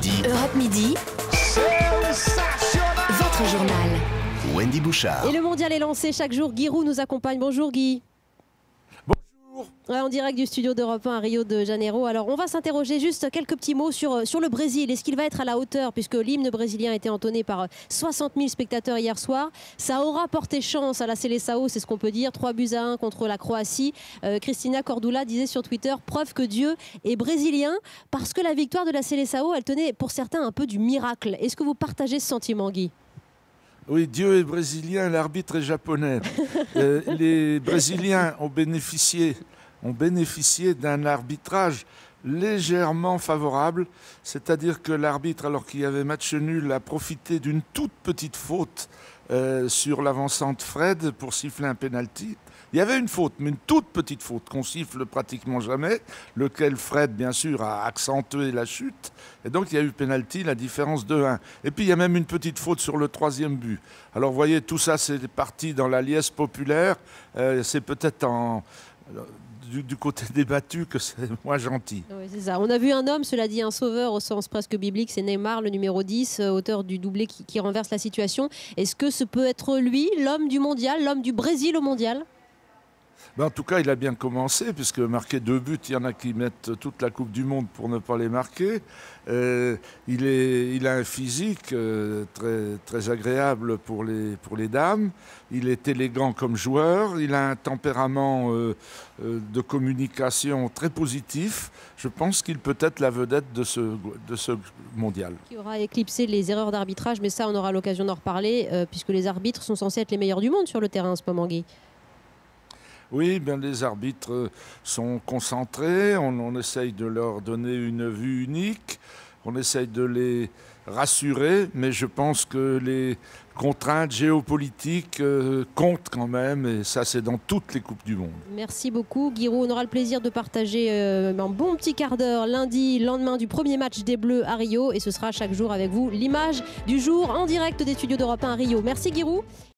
midi. Europe Midi. Votre journal. Wendy Bouchard. Et le mondial est lancé chaque jour. Guy Roux nous accompagne. Bonjour Guy. Bonjour. Ouais, en direct du studio d'Europe 1 à Rio de Janeiro. Alors on va s'interroger juste quelques petits mots sur le Brésil. Est-ce qu'il va être à la hauteur, puisque l'hymne brésilien a été entonné par 60 000 spectateurs hier soir. Ça aura porté chance à la Seleção, c'est ce qu'on peut dire. 3-1 contre la Croatie. Cristina Cordula disait sur Twitter, preuve que Dieu est brésilien, parce que la victoire de la Seleção, elle tenait pour certains un peu du miracle. Est-ce que vous partagez ce sentiment, Guy ? Oui, Dieu est brésilien, l'arbitre est japonais. Les Brésiliens ont bénéficié d'un arbitrage légèrement favorable, c'est-à-dire que l'arbitre, alors qu'il y avait match nul, a profité d'une toute petite faute sur l'avancante Fred pour siffler un penalty. Il y avait une faute, mais une toute petite faute qu'on siffle pratiquement jamais, lequel Fred, bien sûr, a accentué la chute. Et donc, il y a eu penalty, la différence de 1. Et puis, il y a même une petite faute sur le 3e but. Alors, vous voyez, tout ça, c'est parti dans la liesse populaire. C'est peut-être du côté des battus que c'est moins gentil. Oui, c'est ça. On a vu un homme, cela dit un sauveur au sens presque biblique, c'est Neymar, le numéro 10, auteur du doublé qui renverse la situation. Est-ce que ce peut être lui, l'homme du mondial, l'homme du Brésil au mondial ? En tout cas, il a bien commencé, puisque marquer 2 buts, il y en a qui mettent toute la Coupe du Monde pour ne pas les marquer. Il a un physique très agréable pour les dames. Il est élégant comme joueur. Il a un tempérament de communication très positif. Je pense qu'il peut être la vedette de ce mondial. Qui aura éclipsé les erreurs d'arbitrage, mais ça, on aura l'occasion d'en reparler, puisque les arbitres sont censés être les meilleurs du monde sur le terrain en ce moment, Guy. Oui, les arbitres sont concentrés, on essaye de leur donner une vue unique, on essaye de les rassurer, mais je pense que les contraintes géopolitiques comptent quand même, et ça c'est dans toutes les Coupes du Monde. Merci beaucoup Guy Roux, on aura le plaisir de partager un bon petit quart d'heure lundi, lendemain du premier match des Bleus à Rio, et ce sera chaque jour avec vous l'image du jour en direct des studios d'Europe 1 à Rio. Merci Guy Roux.